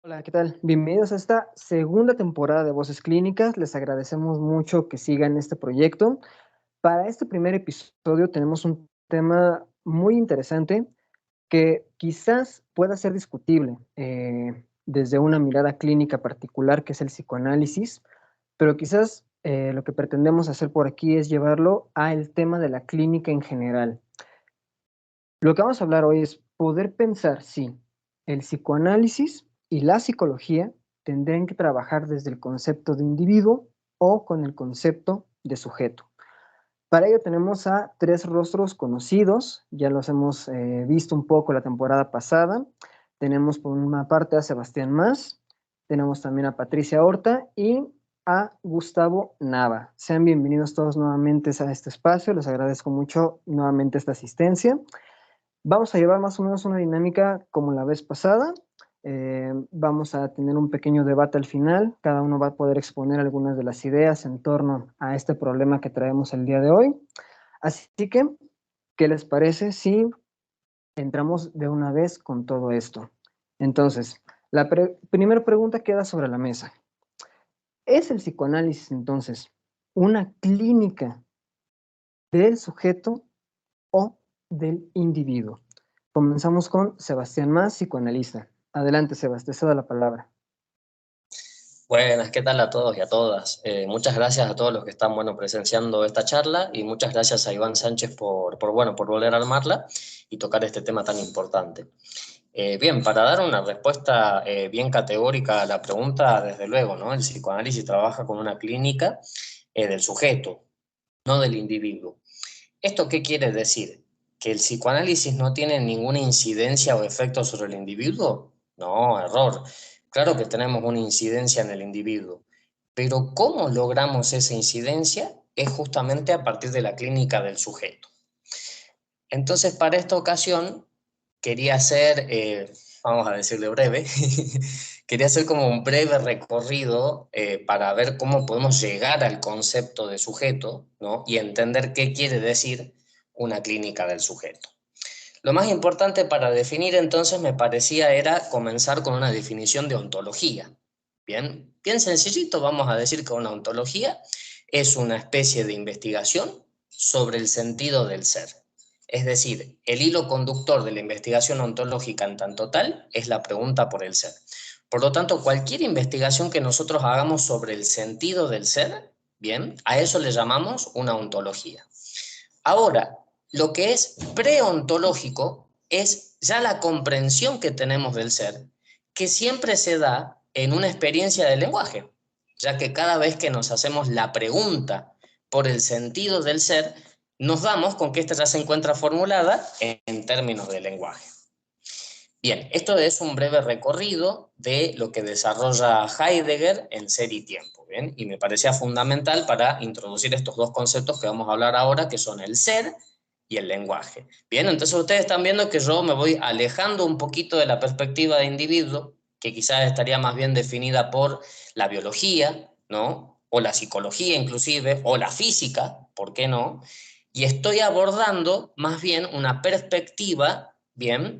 Hola, ¿qué tal? Bienvenidos a esta segunda temporada de Voces Clínicas. Les agradecemos mucho que sigan este proyecto. Para este primer episodio tenemos un tema muy interesante que quizás pueda ser discutible desde una mirada clínica particular, que es el psicoanálisis, pero quizás lo que pretendemos hacer por aquí es llevarlo al tema de la clínica en general. Lo que vamos a hablar hoy es poder pensar si el psicoanálisis y la psicología tendrían que trabajar desde el concepto de individuo o con el concepto de sujeto. Para ello tenemos a tres rostros conocidos, ya los hemos visto un poco la temporada pasada. Tenemos por una parte a Sebastián Mas, tenemos también a Patricia Horta y a Gustavo Nava. Sean bienvenidos todos nuevamente a este espacio, les agradezco mucho nuevamente esta asistencia. Vamos a llevar más o menos una dinámica como la vez pasada. Vamos a tener un pequeño debate al final. Cada uno va a poder exponer algunas de las ideas en torno a este problema que traemos el día de hoy. Así que, ¿qué les parece si entramos de una vez con todo esto? Entonces, la primera pregunta queda sobre la mesa. ¿Es el psicoanálisis entonces una clínica del sujeto o del individuo? Comenzamos con Sebastián Mas, psicoanalista. Adelante, Sebastián, te cedo la palabra. Buenas, ¿qué tal a todos y a todas? Muchas gracias a todos los que están, presenciando esta charla y muchas gracias a Iván Sánchez por volver a armarla y tocar este tema tan importante. Bien, para dar una respuesta bien categórica a la pregunta, desde luego, ¿no? El psicoanálisis trabaja con una clínica del sujeto, no del individuo. ¿Esto qué quiere decir? ¿Que el psicoanálisis no tiene ninguna incidencia o efecto sobre el individuo? No, error. Claro que tenemos una incidencia en el individuo, pero ¿cómo logramos esa incidencia? Es justamente a partir de la clínica del sujeto. Entonces, para esta ocasión, quería hacer, vamos a decirle breve, quería hacer como un breve recorrido para ver cómo podemos llegar al concepto de sujeto, ¿no? Y entender qué quiere decir una clínica del sujeto. Lo más importante para definir entonces me parecía era comenzar con una definición de ontología. Bien, bien sencillito, vamos a decir que una ontología es una especie de investigación sobre el sentido del ser. Es decir, el hilo conductor de la investigación ontológica en tanto tal es la pregunta por el ser. Por lo tanto, cualquier investigación que nosotros hagamos sobre el sentido del ser, bien, a eso le llamamos una ontología. Ahora, lo que es preontológico es ya la comprensión que tenemos del ser, que siempre se da en una experiencia del lenguaje, ya que cada vez que nos hacemos la pregunta por el sentido del ser, nos damos con que esta ya se encuentra formulada en términos de lenguaje. Bien, esto es un breve recorrido de lo que desarrolla Heidegger en Ser y Tiempo, ¿bien? Y me parecía fundamental para introducir estos dos conceptos que vamos a hablar ahora, que son el ser y el lenguaje. Bien, entonces ustedes están viendo que yo me voy alejando un poquito de la perspectiva de individuo, que quizás estaría más bien definida por la biología, ¿no? O la psicología inclusive, o la física, ¿por qué no? Y estoy abordando más bien una perspectiva, bien,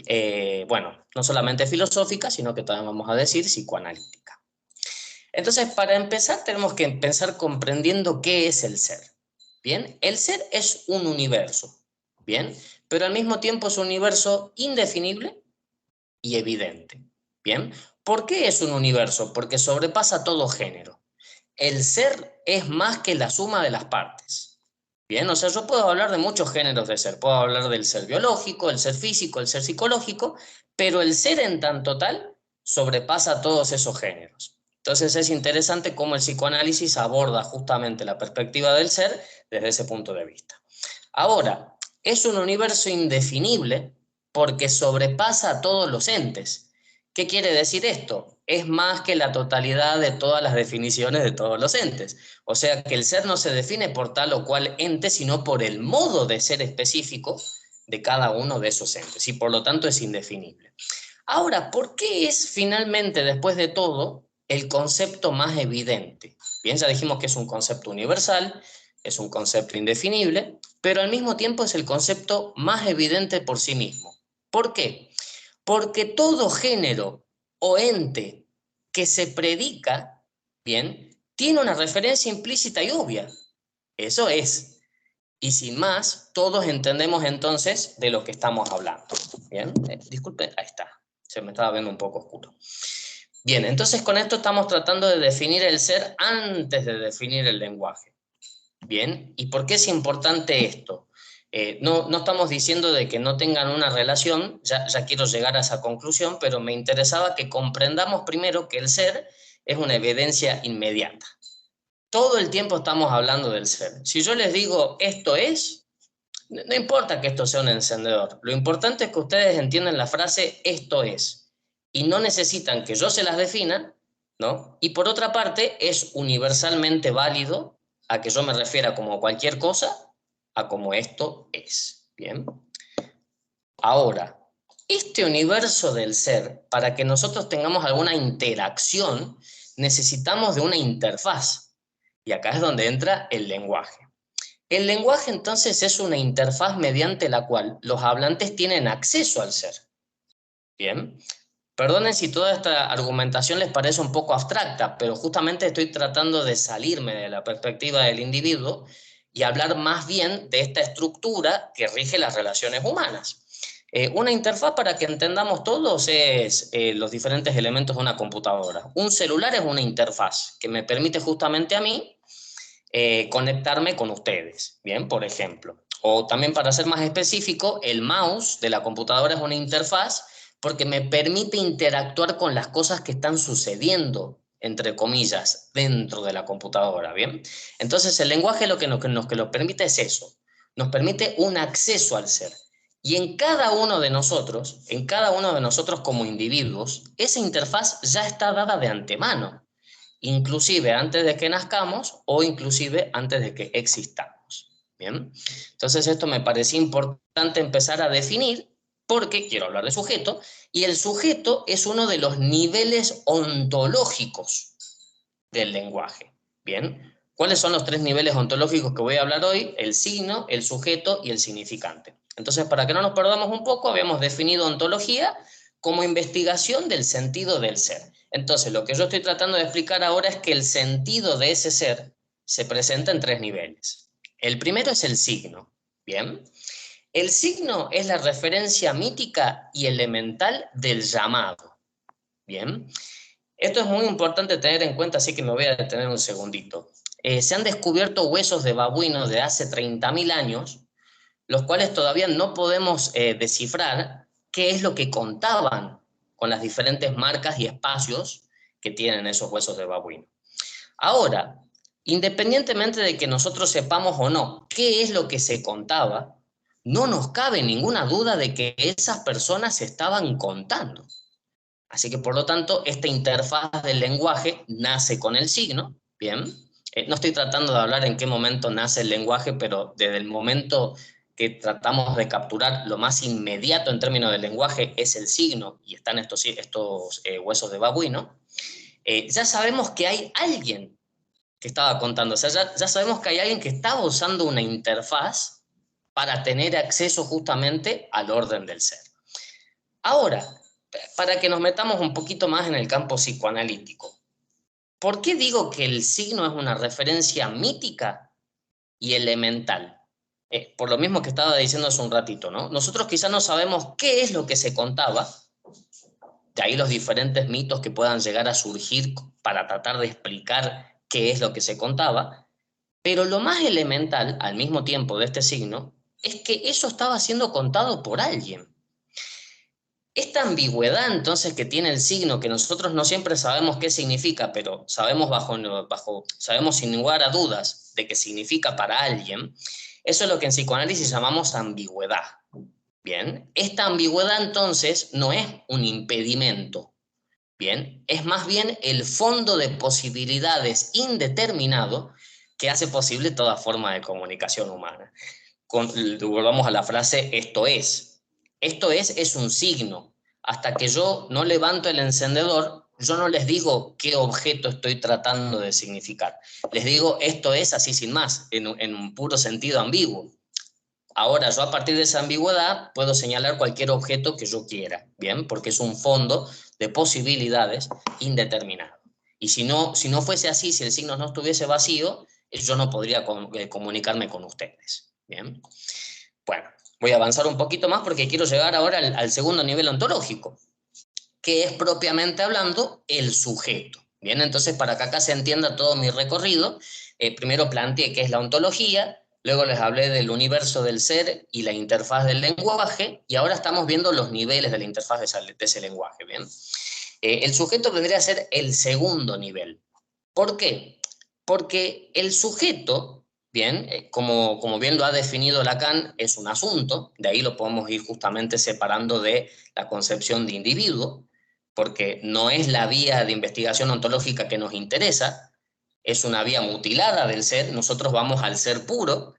no solamente filosófica, sino que también vamos a decir psicoanalítica. Entonces, para empezar, tenemos que empezar comprendiendo qué es el ser. Bien, el ser es un universo, bien, pero al mismo tiempo es un universo indefinible y evidente. Bien, ¿por qué es un universo? Porque sobrepasa todo género. El ser es más que la suma de las partes. Bien, o sea, yo puedo hablar de muchos géneros de ser, puedo hablar del ser biológico, el ser físico, el ser psicológico, pero el ser en tanto tal sobrepasa todos esos géneros. Entonces es interesante cómo el psicoanálisis aborda justamente la perspectiva del ser desde ese punto de vista. Ahora, es un universo indefinible porque sobrepasa a todos los entes. ¿Qué quiere decir esto? Es más que la totalidad de todas las definiciones de todos los entes. O sea que el ser no se define por tal o cual ente, sino por el modo de ser específico de cada uno de esos entes, y por lo tanto es indefinible. Ahora, ¿por qué es finalmente, después de todo, el concepto más evidente? Bien, ya dijimos que es un concepto universal, es un concepto indefinible, pero al mismo tiempo es el concepto más evidente por sí mismo. ¿Por qué? Porque todo género o ente que se predica, bien, tiene una referencia implícita y obvia. Eso es. Y sin más, todos entendemos entonces de lo que estamos hablando. Bien, disculpe, ahí está. Se me estaba viendo un poco oscuro. Bien, entonces con esto estamos tratando de definir el ser antes de definir el lenguaje. Bien, ¿y por qué es importante esto? No estamos diciendo de que no tengan una relación, ya quiero llegar a esa conclusión, pero me interesaba que comprendamos primero que el ser es una evidencia inmediata. Todo el tiempo estamos hablando del ser. Si yo les digo esto es, no importa que esto sea un encendedor, lo importante es que ustedes entiendan la frase esto es, y no necesitan que yo se las defina, ¿no? Y por otra parte, es universalmente válido a que yo me refiera como cualquier cosa, a como esto es, ¿bien? Ahora, este universo del ser, para que nosotros tengamos alguna interacción, necesitamos de una interfaz, y acá es donde entra el lenguaje. El lenguaje entonces es una interfaz mediante la cual los hablantes tienen acceso al ser. Bien, perdonen si toda esta argumentación les parece un poco abstracta, pero justamente estoy tratando de salirme de la perspectiva del individuo y hablar más bien de esta estructura que rige las relaciones humanas. Una interfaz, para que entendamos todos, es los diferentes elementos de una computadora. Un celular es una interfaz que me permite justamente a mí conectarme con ustedes, bien, por ejemplo. O también, para ser más específico, el mouse de la computadora es una interfaz porque me permite interactuar con las cosas que están sucediendo, entre comillas, dentro de la computadora, ¿bien? Entonces el lenguaje lo que nos permite es eso, nos permite un acceso al ser. Y en cada uno de nosotros como individuos, esa interfaz ya está dada de antemano, inclusive antes de que nazcamos o inclusive antes de que existamos. ¿Bien? Entonces esto me parecía importante empezar a definir porque quiero hablar de sujeto, y el sujeto es uno de los niveles ontológicos del lenguaje. ¿Bien? ¿Cuáles son los tres niveles ontológicos que voy a hablar hoy? El signo, el sujeto y el significante. Entonces, para que no nos perdamos un poco, habíamos definido ontología como investigación del sentido del ser. Entonces, lo que yo estoy tratando de explicar ahora es que el sentido de ese ser se presenta en tres niveles. El primero es el signo, ¿bien? El signo es la referencia mítica y elemental del llamado, ¿bien? Esto es muy importante tener en cuenta, así que me voy a detener un segundito. Se han descubierto huesos de babuinos de hace 30.000 años, los cuales todavía no podemos descifrar qué es lo que contaban con las diferentes marcas y espacios que tienen esos huesos de babuino. Ahora, independientemente de que nosotros sepamos o no qué es lo que se contaba, no nos cabe ninguna duda de que esas personas estaban contando. Así que, por lo tanto, esta interfaz del lenguaje nace con el signo, ¿bien? No estoy tratando de hablar en qué momento nace el lenguaje, pero desde el momento que tratamos de capturar lo más inmediato en términos del lenguaje es el signo, y están estos huesos de babuino, ya sabemos que hay alguien que estaba contando, o sea, ya sabemos que hay alguien que estaba usando una interfaz para tener acceso justamente al orden del ser. Ahora, para que nos metamos un poquito más en el campo psicoanalítico, ¿por qué digo que el signo es una referencia mítica y elemental? Por lo mismo que estaba diciendo hace un ratito, ¿no? Nosotros quizás no sabemos qué es lo que se contaba, de ahí los diferentes mitos que puedan llegar a surgir para tratar de explicar qué es lo que se contaba, pero lo más elemental, al mismo tiempo, de este signo, es que eso estaba siendo contado por alguien. Esta ambigüedad entonces que tiene el signo, que nosotros no siempre sabemos qué significa, pero sabemos sabemos sin lugar a dudas de que significa para alguien, eso es lo que en psicoanálisis llamamos ambigüedad. Bien, esta ambigüedad entonces no es un impedimento, bien, es más bien el fondo de posibilidades indeterminado que hace posible toda forma de comunicación humana. Volvamos a la frase esto es. Esto es un signo. Hasta que yo no levanto el encendedor, yo no les digo qué objeto estoy tratando de significar. Les digo esto es así sin más, en un puro sentido ambiguo. Ahora, yo a partir de esa ambigüedad puedo señalar cualquier objeto que yo quiera, ¿bien? Porque es un fondo de posibilidades indeterminado. Y si no fuese así, si el signo no estuviese vacío, yo no podría comunicarme con ustedes, ¿bien? Bueno, voy a avanzar un poquito más porque quiero llegar ahora al segundo nivel ontológico, que es propiamente hablando el sujeto. Bien, entonces para que acá se entienda todo mi recorrido, primero planteé qué es la ontología, luego les hablé del universo del ser y la interfaz del lenguaje, y ahora estamos viendo los niveles de la interfaz de ese lenguaje. Bien, el sujeto vendría a ser el segundo nivel. ¿Por qué? Porque el sujeto, bien, como bien lo ha definido Lacan, es un asunto, de ahí lo podemos ir justamente separando de la concepción de individuo, porque no es la vía de investigación ontológica que nos interesa, es una vía mutilada del ser, nosotros vamos al ser puro,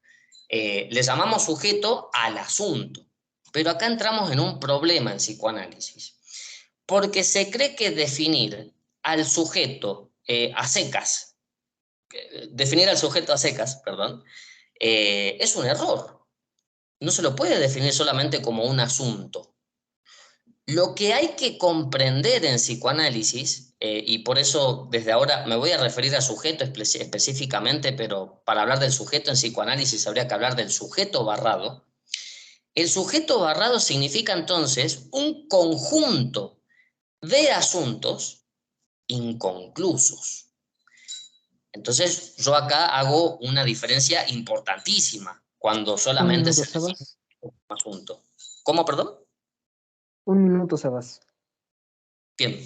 le llamamos sujeto al asunto, pero acá entramos en un problema en psicoanálisis, porque se cree que definir al sujeto a secas, definir al sujeto a secas, perdón, es un error. No se lo puede definir solamente como un asunto. Lo que hay que comprender en psicoanálisis, y por eso desde ahora me voy a referir a sujeto específicamente, pero para hablar del sujeto en psicoanálisis habría que hablar del sujeto barrado. El sujeto barrado significa entonces un conjunto de asuntos inconclusos. Entonces yo acá hago una diferencia importantísima cuando Un solamente minuto, se define Sebas. un asunto. ¿Cómo, perdón? Un minuto, Sebas. Bien,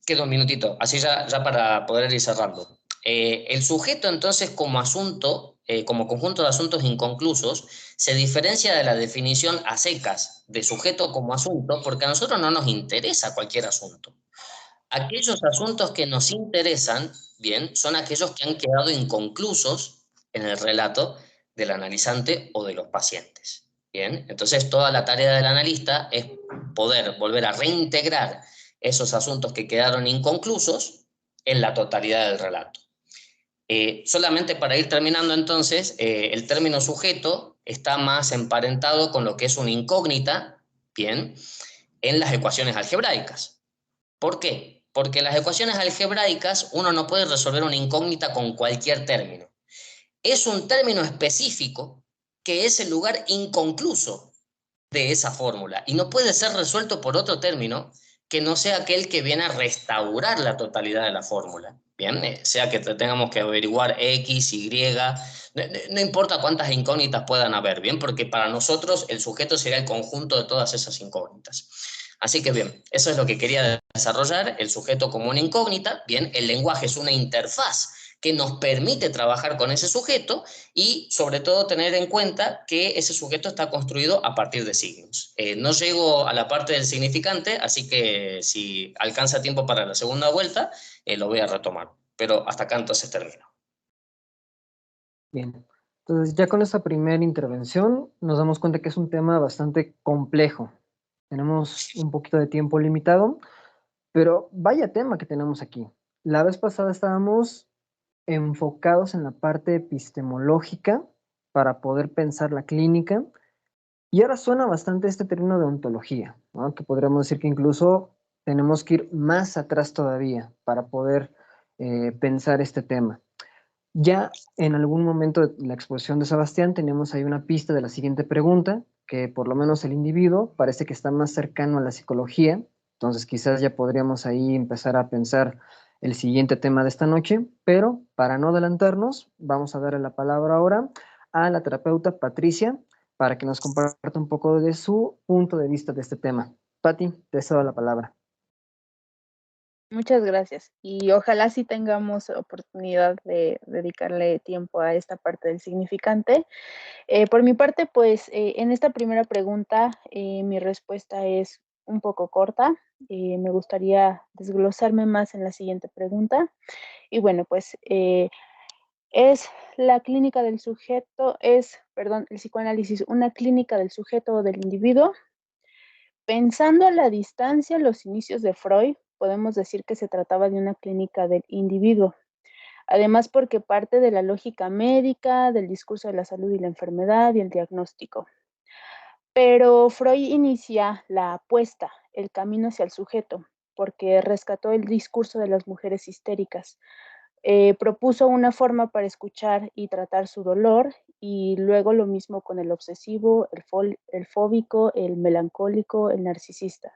queda un minutito, así ya para poder ir cerrando. El sujeto entonces como asunto, como conjunto de asuntos inconclusos, se diferencia de la definición a secas de sujeto como asunto porque a nosotros no nos interesa cualquier asunto. Aquellos asuntos que nos interesan, bien, son aquellos que han quedado inconclusos en el relato del analizante o de los pacientes. Bien, entonces toda la tarea del analista es poder volver a reintegrar esos asuntos que quedaron inconclusos en la totalidad del relato. Solamente para ir terminando entonces, el término sujeto está más emparentado con lo que es una incógnita, bien, en las ecuaciones algebraicas. ¿Por qué? Porque en las ecuaciones algebraicas uno no puede resolver una incógnita con cualquier término. Es un término específico que es el lugar inconcluso de esa fórmula y no puede ser resuelto por otro término que no sea aquel que viene a restaurar la totalidad de la fórmula. Bien, sea que tengamos que averiguar X, Y, no importa cuántas incógnitas puedan haber, bien, porque para nosotros el sujeto sería el conjunto de todas esas incógnitas. Así que bien, eso es lo que quería desarrollar, el sujeto como una incógnita, bien, el lenguaje es una interfaz que nos permite trabajar con ese sujeto y sobre todo tener en cuenta que ese sujeto está construido a partir de signos. No llego a la parte del significante, así que si alcanza tiempo para la segunda vuelta, lo voy a retomar. Pero hasta acá entonces termino. Bien. Entonces, ya con esta primera intervención, nos damos cuenta que es un tema bastante complejo. Tenemos un poquito de tiempo limitado, pero vaya tema que tenemos aquí. La vez pasada estábamos enfocados en la parte epistemológica para poder pensar la clínica, y ahora suena bastante este término de ontología, ¿no? Que podríamos decir que incluso tenemos que ir más atrás todavía para poder pensar este tema. Ya en algún momento de la exposición de Sebastián tenemos ahí una pista de la siguiente pregunta, que por lo menos el individuo parece que está más cercano a la psicología, entonces quizás ya podríamos ahí empezar a pensar el siguiente tema de esta noche, pero para no adelantarnos, vamos a darle la palabra ahora a la terapeuta Patricia para que nos comparta un poco de su punto de vista de este tema. Pati, te cedo la palabra. Muchas gracias. Y ojalá sí tengamos oportunidad de dedicarle tiempo a esta parte del significante. Por mi parte, pues en esta primera pregunta, mi respuesta es un poco corta. Me gustaría desglosarme más en la siguiente pregunta. Y bueno, pues es la clínica del sujeto, perdón, el psicoanálisis, una clínica del sujeto o del individuo. Pensando a la distancia, los inicios de Freud, podemos decir que se trataba de una clínica del individuo. Además, porque parte de la lógica médica, del discurso de la salud y la enfermedad y el diagnóstico. Pero Freud inicia la apuesta, el camino hacia el sujeto, porque rescató el discurso de las mujeres histéricas. Propuso una forma para escuchar y tratar su dolor, y luego lo mismo con el obsesivo, el fóbico, el melancólico, el narcisista.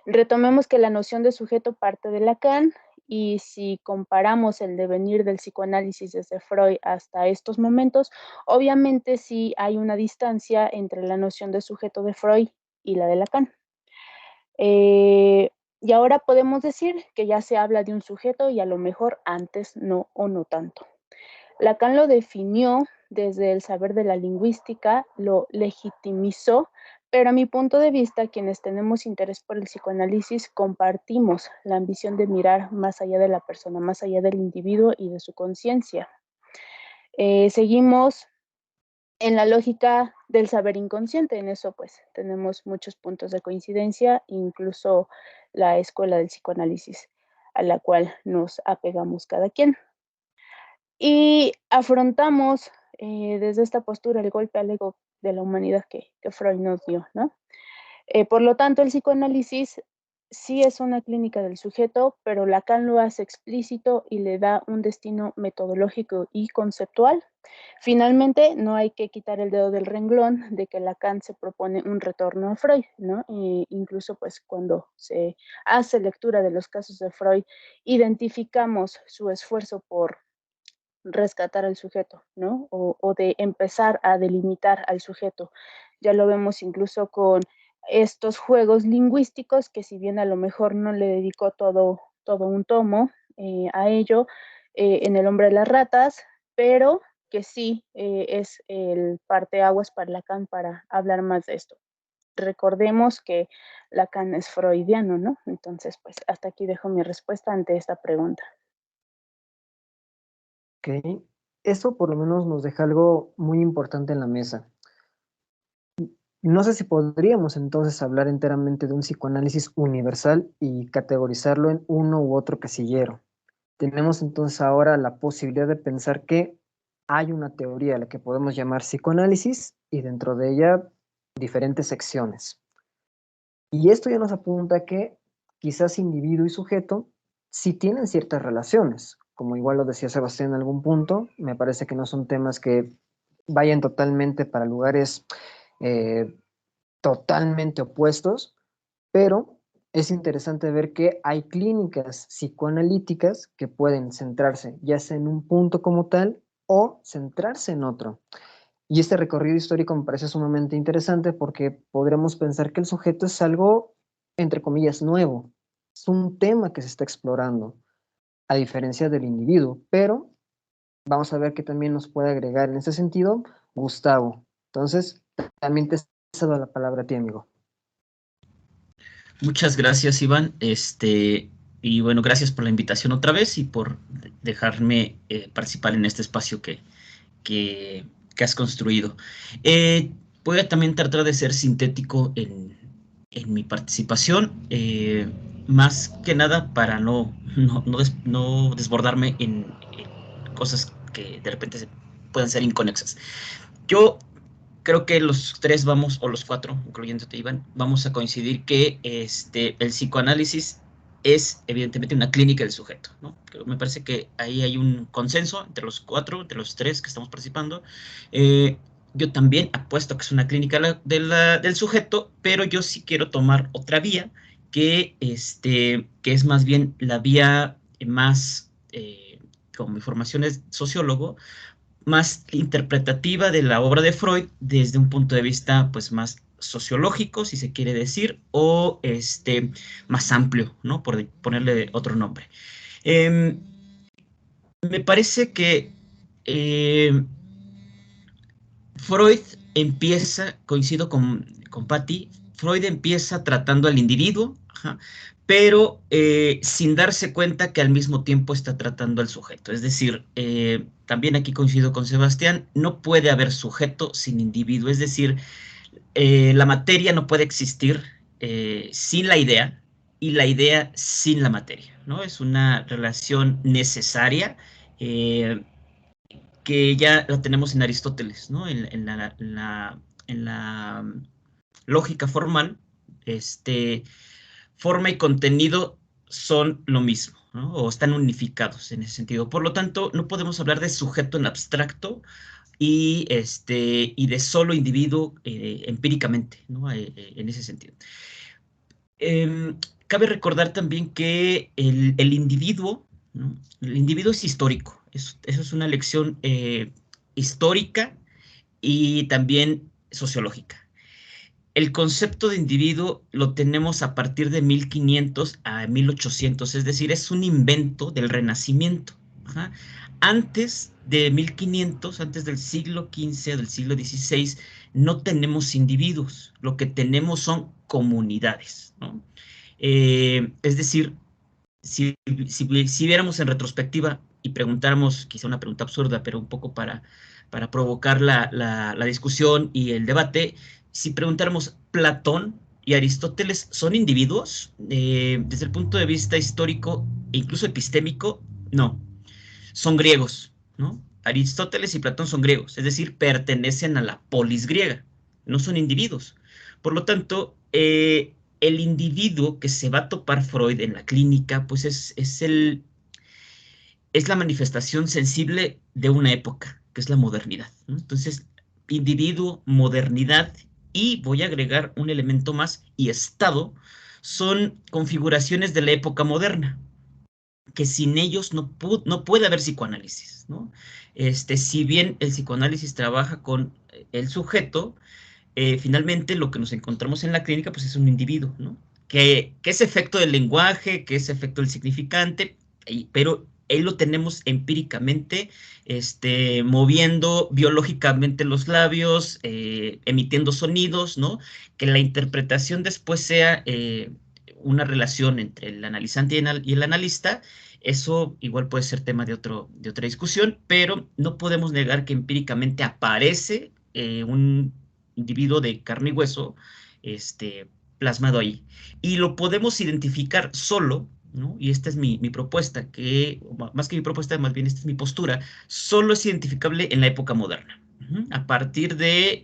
Retomemos que la noción de sujeto parte de Lacan, y si comparamos el devenir del psicoanálisis desde Freud hasta estos momentos, obviamente sí hay una distancia entre la noción de sujeto de Freud y la de Lacan. Y ahora podemos decir que ya se habla de un sujeto y a lo mejor antes no o no tanto. Lacan lo definió desde el saber de la lingüística, lo legitimizó, pero a mi punto de vista, quienes tenemos interés por el psicoanálisis compartimos la ambición de mirar más allá de la persona, más allá del individuo y de su conciencia. Seguimos en la lógica del saber inconsciente, en eso pues tenemos muchos puntos de coincidencia, incluso la escuela del psicoanálisis a la cual nos apegamos cada quien. Y afrontamos desde esta postura el golpe al ego de la humanidad que Freud nos dio, ¿no? Por lo tanto, el psicoanálisis sí es una clínica del sujeto, pero Lacan lo hace explícito y le da un destino metodológico y conceptual. Finalmente, no hay que quitar el dedo del renglón de que Lacan se propone un retorno a Freud, ¿no? Incluso pues cuando se hace lectura de los casos de Freud, identificamos su esfuerzo por rescatar al sujeto, ¿no? O de empezar a delimitar al sujeto. Ya lo vemos incluso con estos juegos lingüísticos, que si bien a lo mejor no le dedicó todo un tomo a ello, en El hombre de las ratas, pero que sí es el parteaguas para Lacan para hablar más de esto. Recordemos que Lacan es freudiano, ¿no? Entonces, pues hasta aquí dejo mi respuesta ante esta pregunta. Ok, eso por lo menos nos deja algo muy importante en la mesa. No sé si podríamos entonces hablar enteramente de un psicoanálisis universal y categorizarlo en uno u otro casillero. Tenemos entonces ahora la posibilidad de pensar que hay una teoría a la que podemos llamar psicoanálisis y dentro de ella diferentes secciones. Y esto ya nos apunta a que quizás individuo y sujeto sí tienen ciertas relaciones, como igual lo decía Sebastián en algún punto, me parece que no son temas que vayan totalmente para lugares eh, totalmente opuestos, pero es interesante ver que hay clínicas psicoanalíticas que pueden centrarse ya sea en un punto como tal o centrarse en otro. Y este recorrido histórico me parece sumamente interesante porque podremos pensar que el sujeto es algo, entre comillas, nuevo. Es un tema que se está explorando, a diferencia del individuo, pero vamos a ver que también nos puede agregar en ese sentido Gustavo. Entonces, también te cedo la palabra a ti, amigo. Muchas gracias, Iván. Y bueno, gracias por la invitación otra vez y por dejarme participar en este espacio que has construido. Voy a también tratar de ser sintético en mi participación, más que nada para no desbordarme en cosas que de repente puedan ser inconexas. Yo creo que los tres vamos, o los cuatro, incluyéndote, Iván, vamos a coincidir que el psicoanálisis es evidentemente una clínica del sujeto, ¿no? Me parece que ahí hay un consenso entre los cuatro, entre los tres que estamos participando. Yo también apuesto que es una clínica del sujeto, pero yo sí quiero tomar otra vía que es más bien la vía más, como mi formación es sociólogo, más interpretativa de la obra de Freud desde un punto de vista pues más sociológico, si se quiere decir, o más amplio, ¿no? Por ponerle otro nombre. Me parece que Freud empieza, coincido con Patti, Freud empieza tratando al individuo, pero sin darse cuenta que al mismo tiempo está tratando al sujeto. Es decir, también aquí coincido con Sebastián, no puede haber sujeto sin individuo, es decir, la materia no puede existir sin la idea y la idea sin la materia, ¿no? Es una relación necesaria que ya la tenemos en Aristóteles, ¿no? En lógica formal, forma y contenido son lo mismo, ¿no? O están unificados en ese sentido. Por lo tanto, no podemos hablar de sujeto en abstracto y de solo individuo empíricamente, ¿no? En ese sentido. Cabe recordar también que el individuo, ¿no? El individuo es histórico. Eso es una lección histórica y también sociológica. El concepto de individuo lo tenemos a partir de 1500 a 1800, es decir, es un invento del Renacimiento. Ajá. Antes de 1500, antes del siglo XV, del siglo XVI, no tenemos individuos, lo que tenemos son comunidades, ¿no? Es decir, si viéramos en retrospectiva y preguntáramos, quizá una pregunta absurda, pero un poco para provocar la discusión y el debate, si preguntáramos, ¿Platón y Aristóteles son individuos? Desde el punto de vista histórico e incluso epistémico, no. Son griegos, ¿no? Aristóteles y Platón son griegos, es decir, pertenecen a la polis griega, no son individuos. Por lo tanto, el individuo que se va a topar Freud en la clínica, pues es la manifestación sensible de una época, que es la modernidad, ¿no? Entonces, individuo, modernidad, y voy a agregar un elemento más, y Estado, son configuraciones de la época moderna, que sin ellos no puede haber psicoanálisis, ¿no? Si bien el psicoanálisis trabaja con el sujeto, finalmente lo que nos encontramos en la clínica pues es un individuo, ¿no? Que es efecto del lenguaje, que es efecto del significante, pero ahí lo tenemos empíricamente, moviendo biológicamente los labios, emitiendo sonidos, ¿no? Que la interpretación después sea una relación entre el analizante y el analista. Eso igual puede ser tema de otra discusión, pero no podemos negar que empíricamente aparece un individuo de carne y hueso plasmado ahí. Y lo podemos identificar solo, ¿no? Y esta es mi propuesta, que más que mi propuesta, más bien esta es mi postura, solo es identificable en la época moderna. A partir de,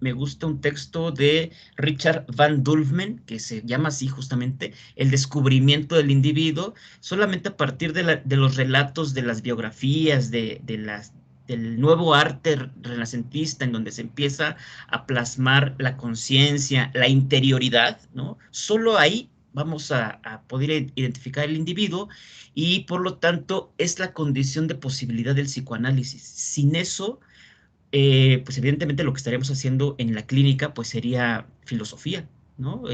me gusta un texto de Richard Van Dulfmen, que se llama así justamente, El descubrimiento del individuo, solamente a partir de los relatos, de las biografías, del nuevo arte renacentista, en donde se empieza a plasmar la conciencia, la interioridad, ¿no? Solo ahí vamos a poder identificar el individuo y, por lo tanto, es la condición de posibilidad del psicoanálisis. Sin eso, pues evidentemente lo que estaríamos haciendo en la clínica pues sería filosofía, ¿no?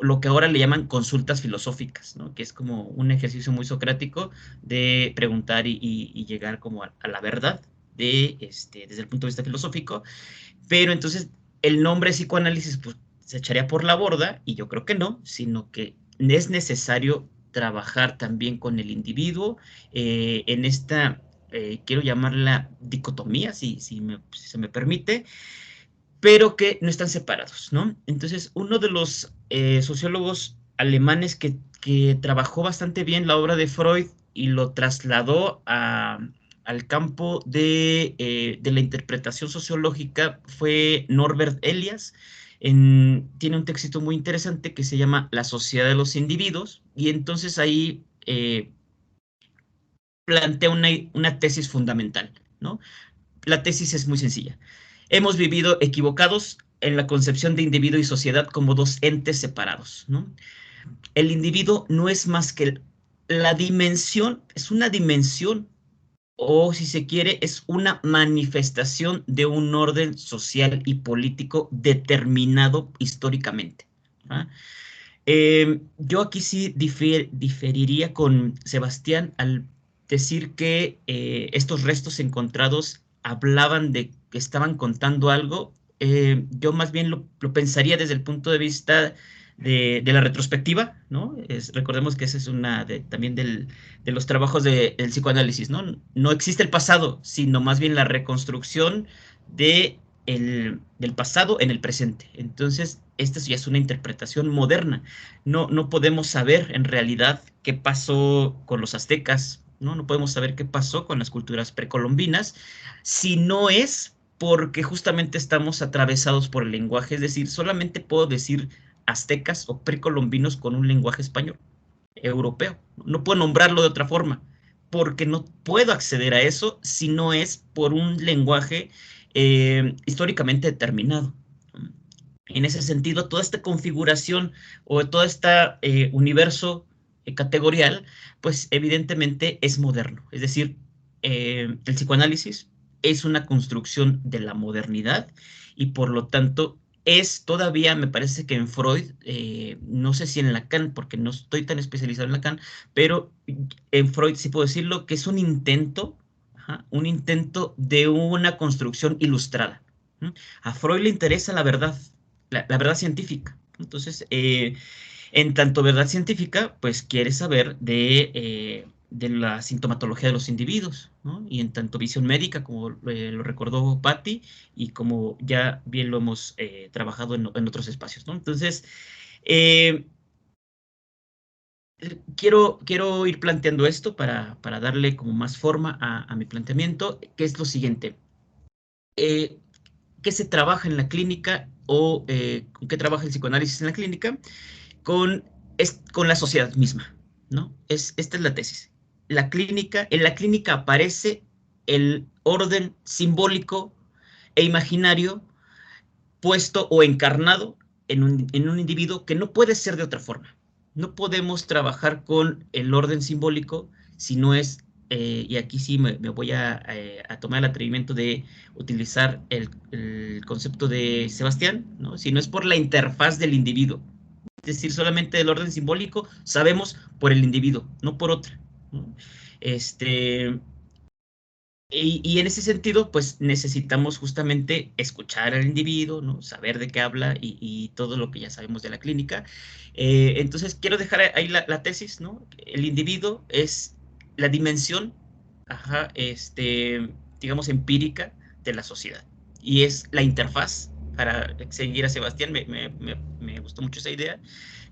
Lo que ahora le llaman consultas filosóficas, ¿no? Que es como un ejercicio muy socrático de preguntar y llegar como a la verdad desde el punto de vista filosófico, pero entonces el nombre psicoanálisis pues se echaría por la borda, y yo creo que no, sino que es necesario trabajar también con el individuo en esta quiero llamarla dicotomía, si se me permite, pero que no están separados, ¿no? Entonces, uno de los sociólogos alemanes que trabajó bastante bien la obra de Freud y lo trasladó al campo de la interpretación sociológica fue Norbert Elias. Tiene un texto muy interesante que se llama La sociedad de los individuos, y entonces ahí plantea una tesis fundamental, ¿no? La tesis es muy sencilla. Hemos vivido equivocados en la concepción de individuo y sociedad como dos entes separados, ¿no? El individuo no es más que la dimensión, es una dimensión, o si se quiere, es una manifestación de un orden social y político determinado históricamente, ¿ah? Yo aquí sí diferiría con Sebastián al decir que estos restos encontrados hablaban de que estaban contando algo. Yo más bien lo pensaría desde el punto de vista de la retrospectiva, ¿no? Recordemos que esa es una también de los trabajos del psicoanálisis, ¿no? No existe el pasado, sino más bien la reconstrucción del pasado en el presente. Entonces, esta ya es una interpretación moderna. No podemos saber en realidad qué pasó con los aztecas, ¿no? No podemos saber qué pasó con las culturas precolombinas si no es porque justamente estamos atravesados por el lenguaje, es decir, solamente puedo decir aztecas o precolombinos con un lenguaje español, europeo. No puedo nombrarlo de otra forma, porque no puedo acceder a eso si no es por un lenguaje históricamente determinado. En ese sentido, toda esta configuración o todo este universo categorial, pues evidentemente es moderno. Es decir, el psicoanálisis es una construcción de la modernidad y por lo tanto es todavía, me parece que en Freud, no sé si en Lacan, porque no estoy tan especializado en Lacan, pero en Freud sí puedo decirlo, que es un intento de una construcción ilustrada. A Freud le interesa la verdad, la verdad científica. Entonces, en tanto verdad científica, pues quiere saber de la sintomatología de los individuos, ¿no? Y en tanto visión médica, como lo recordó Patti, y como ya bien lo hemos trabajado en otros espacios, ¿no? Entonces, quiero ir planteando esto para darle como más forma a mi planteamiento, que es lo siguiente. ¿Qué se trabaja en la clínica o con qué trabaja el psicoanálisis en la clínica? Con la sociedad misma, ¿no? Esta es la tesis. En la clínica aparece el orden simbólico e imaginario puesto o encarnado en un individuo que no puede ser de otra forma. No podemos trabajar con el orden simbólico si no es, y aquí sí me voy a tomar el atrevimiento de utilizar el concepto de Sebastián, ¿no? Si no es por la interfaz del individuo. Es decir, solamente el orden simbólico sabemos por el individuo, no por otra, ¿no? Y en ese sentido, pues necesitamos justamente escuchar al individuo, ¿no? Saber de qué habla y todo lo que ya sabemos de la clínica. Entonces, quiero dejar ahí la tesis, ¿no? El individuo es la dimensión, digamos, empírica de la sociedad. Y es la interfaz, para seguir a Sebastián, me gustó mucho esa idea,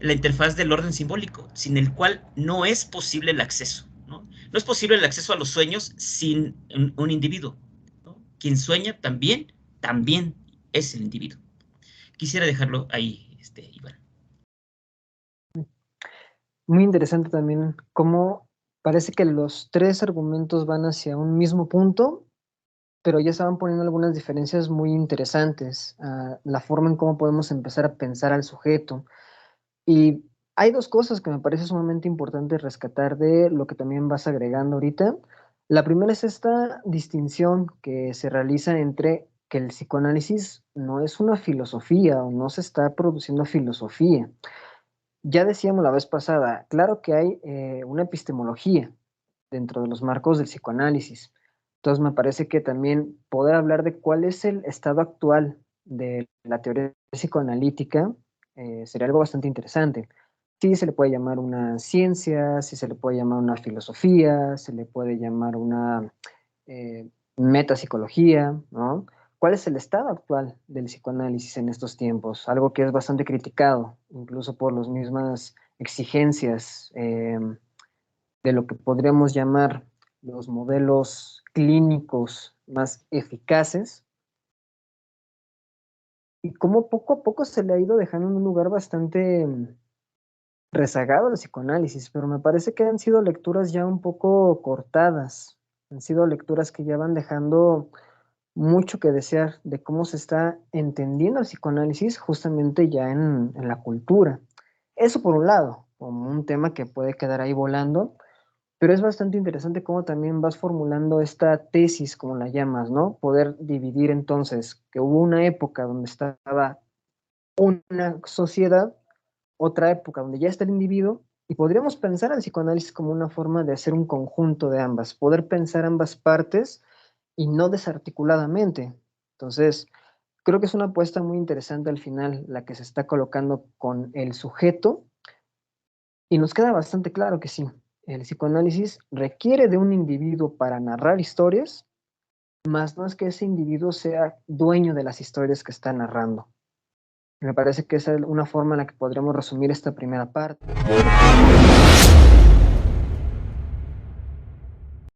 la interfaz del orden simbólico, sin el cual no es posible el acceso, ¿no? No es posible el acceso a los sueños sin un individuo, ¿no? Quien sueña también es el individuo. Quisiera dejarlo ahí, Iván. Muy interesante también cómo parece que los tres argumentos van hacia un mismo punto, pero ya se van poniendo algunas diferencias muy interesantes, la forma en cómo podemos empezar a pensar al sujeto. Y hay dos cosas que me parece sumamente importante rescatar de lo que también vas agregando ahorita. La primera es esta distinción que se realiza entre que el psicoanálisis no es una filosofía o no se está produciendo filosofía. Ya decíamos la vez pasada, claro que hay una epistemología dentro de los marcos del psicoanálisis. Entonces me parece que también poder hablar de cuál es el estado actual de la teoría psicoanalítica sería algo bastante interesante. Sí se le puede llamar una ciencia, sí se le puede llamar una filosofía, se le puede llamar una metapsicología, ¿no? ¿Cuál es el estado actual del psicoanálisis en estos tiempos? Algo que es bastante criticado, incluso por las mismas exigencias de lo que podríamos llamar los modelos clínicos más eficaces, y cómo poco a poco se le ha ido dejando en un lugar bastante rezagado al psicoanálisis, pero me parece que han sido lecturas ya un poco cortadas, han sido lecturas que ya van dejando mucho que desear de cómo se está entendiendo el psicoanálisis justamente ya en la cultura. Eso por un lado, como un tema que puede quedar ahí volando, pero es bastante interesante cómo también vas formulando esta tesis, como la llamas, ¿no? Poder dividir entonces que hubo una época donde estaba una sociedad, otra época donde ya está el individuo, y podríamos pensar al psicoanálisis como una forma de hacer un conjunto de ambas, poder pensar ambas partes y no desarticuladamente. Entonces, creo que es una apuesta muy interesante al final la que se está colocando con el sujeto, y nos queda bastante claro que sí, el psicoanálisis requiere de un individuo para narrar historias, más no es que ese individuo sea dueño de las historias que está narrando. Me parece que esa es una forma en la que podríamos resumir esta primera parte.